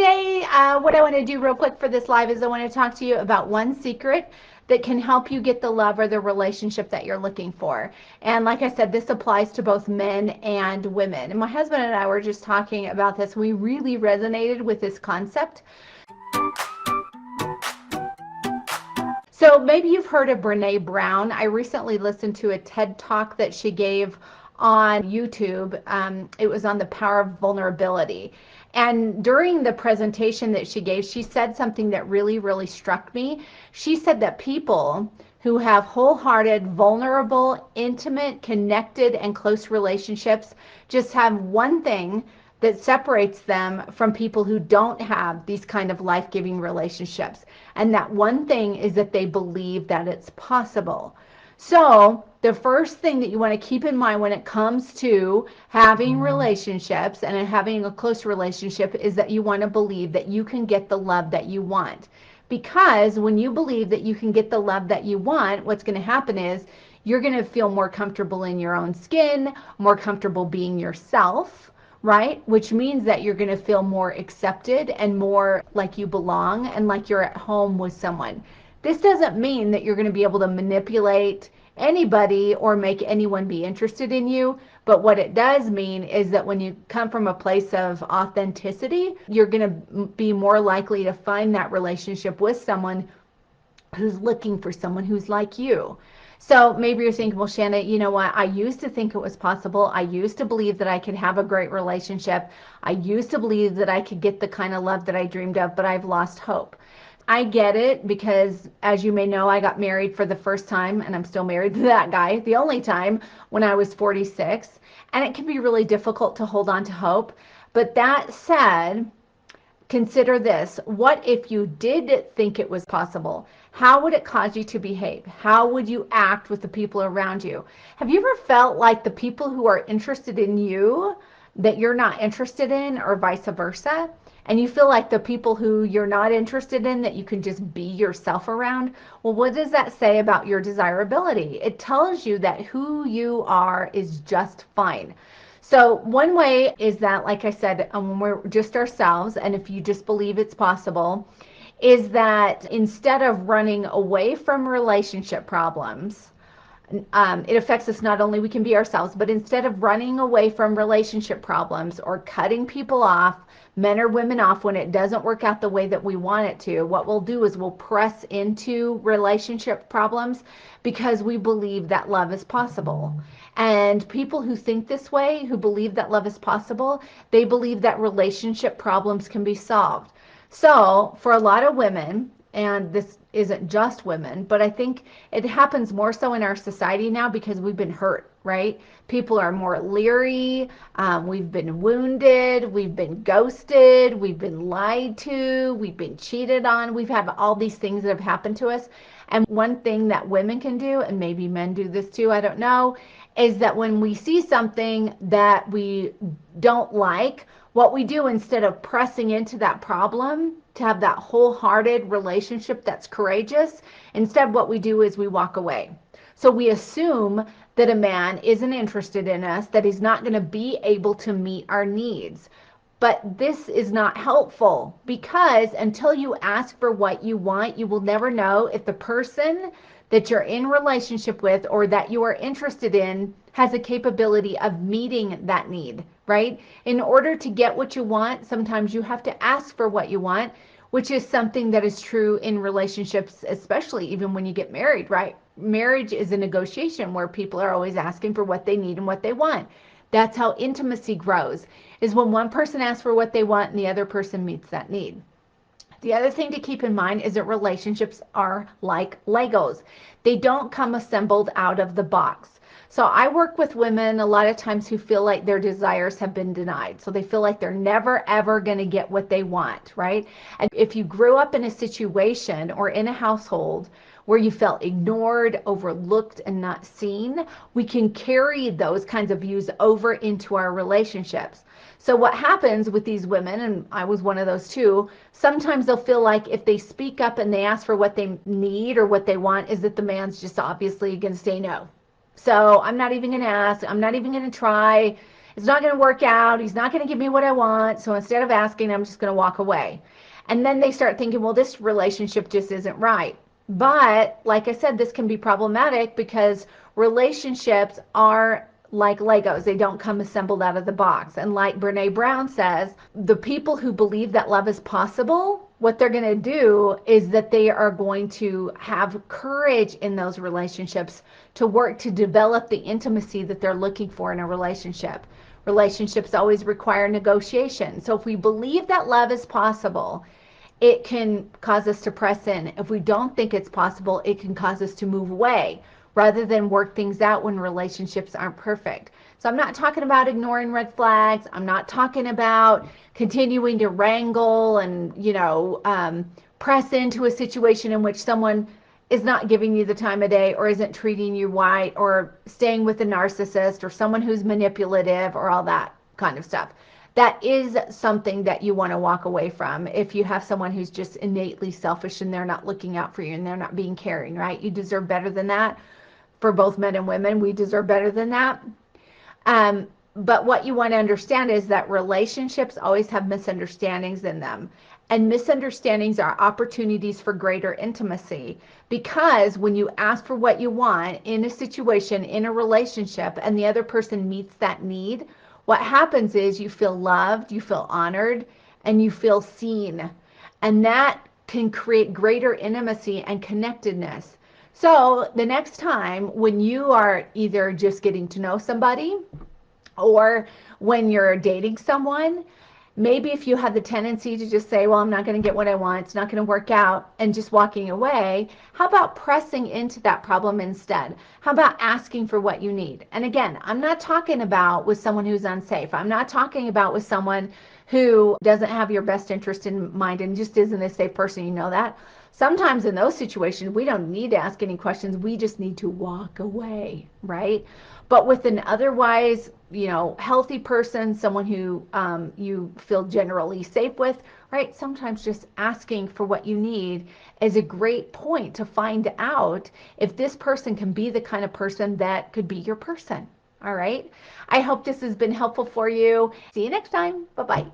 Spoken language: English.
today, what I want to do real quick for this live is I want to talk to you about one secret that can help you get the love or the relationship that you're looking for. And like I said, this applies to both men and women. And my husband and I were just talking about this. We really resonated with this concept. So maybe you've heard of Brene Brown. I recently listened to a TED Talk that she gave on YouTube. It was on the power of vulnerability. And during the presentation that she gave, she said something that really, really struck me. She said that people who have wholehearted, vulnerable, intimate, connected, and close relationships just have one thing that separates them from people who don't have these kind of life-giving relationships. And that one thing is that they believe that it's possible. So the first thing that you want to keep in mind when it comes to having relationships and having a close relationship is that you want to believe that you can get the love that you want. Because when you believe that you can get the love that you want, what's going to happen is you're going to feel more comfortable in your own skin, more comfortable being yourself, right? Which means that you're going to feel more accepted and more like you belong and like you're at home with someone. This doesn't mean that you're going to be able to manipulate anybody or make anyone be interested in you. But what it does mean is that when you come from a place of authenticity, you're going to be more likely to find that relationship with someone who's looking for someone who's like you. So maybe you're thinking, well, Shana, you know what? I used to think it was possible. I used to believe that I could have a great relationship. I used to believe that I could get the kind of love that I dreamed of, but I've lost hope. I get it because, as you may know, I got married for the first time, and I'm still married to that guy, the only time, when I was 46. And it can be really difficult to hold on to hope. But that said, consider this. What if you did think it was possible? How would it cause you to behave? How would you act with the people around you? Have you ever felt like the people who are interested in you that you're not interested in, or vice versa? And you feel like the people who you're not interested in that you can just be yourself around? Well, what does that say about your desirability? It tells you that who you are is just fine. So one way is that, like I said, when we're just ourselves, and if you just believe it's possible, is that instead of running away from relationship problems, it affects us not only we can be ourselves, but instead of running away from relationship problems or cutting people off, men or women off when it doesn't work out the way that we want it to, what we'll do is we'll press into relationship problems because we believe that love is possible. And people who think this way, who believe that love is possible, they believe that relationship problems can be solved. So for a lot of women, and this isn't just women, but I think it happens more so in our society now because we've been hurt, right? People are more leery, we've been wounded, we've been ghosted, we've been lied to, we've been cheated on, we've had all these things that have happened to us. And one thing that women can do, and maybe men do this too, I don't know, is that when we see something that we don't like, what we do instead of pressing into that problem to have that wholehearted relationship that's courageous, instead what we do is we walk away. So we assume that a man isn't interested in us, that he's not going to be able to meet our needs. But this is not helpful because until you ask for what you want, you will never know if the person that you're in relationship with or that you are interested in has a capability of meeting that need, right? In order to get what you want, sometimes you have to ask for what you want, which is something that is true in relationships, especially even when you get married, right? Marriage is a negotiation where people are always asking for what they need and what they want. That's how intimacy grows, is when one person asks for what they want and the other person meets that need. The other thing to keep in mind is that relationships are like Legos. They don't come assembled out of the box. So I work with women a lot of times who feel like their desires have been denied. So they feel like they're never, ever going to get what they want, right? And if you grew up in a situation or in a household where you felt ignored, overlooked, and not seen, we can carry those kinds of views over into our relationships. So what happens with these women, and I was one of those too, sometimes they'll feel like if they speak up and they ask for what they need or what they want, is that the man's just obviously going to say no. So I'm not even going to ask. I'm not even going to try. it's not going to work out. He's not going to give me what I want. So instead of asking, I'm just going to walk away. And then they start thinking, well, this relationship just isn't right. But like I said, this can be problematic because relationships are like Legos. They don't come assembled out of the box. And like Brene Brown says, the people who believe that love is possible, what they're going to do is that they are going to have courage in those relationships to work to develop the intimacy that they're looking for in a relationship. Relationships always require negotiation. So if we believe that love is possible, it can cause us to press in. If we don't think it's possible, it can cause us to move away rather than work things out when relationships aren't perfect. So I'm not talking about ignoring red flags. I'm not talking about continuing to wrangle and, press into a situation in which someone is not giving you the time of day or isn't treating you right or staying with a narcissist or someone who's manipulative or all that kind of stuff. That is something that you want to walk away from if you have someone who's just innately selfish and they're not looking out for you and they're not being caring, right? You deserve better than that. For both men and women, we deserve better than that. But what you want to understand is that relationships always have misunderstandings in them. And misunderstandings are opportunities for greater intimacy because when you ask for what you want in a situation, in a relationship, and the other person meets that need, what happens is you feel loved, you feel honored, and you feel seen. And that can create greater intimacy and connectedness. So the next time when you are either just getting to know somebody or when you're dating someone, maybe if you have the tendency to just say, well, I'm not going to get what I want, it's not going to work out, and just walking away, how about pressing into that problem instead? How about asking for what you need? And again, I'm not talking about with someone who's unsafe. I'm not talking about with someone who doesn't have your best interest in mind and just isn't a safe person. You know that. Sometimes in those situations, we don't need to ask any questions. We just need to walk away, right? But with an otherwise, healthy person, someone who you feel generally safe with, right? Sometimes just asking for what you need is a great point to find out if this person can be the kind of person that could be your person. All right. I hope this has been helpful for you. See you next time. Bye bye.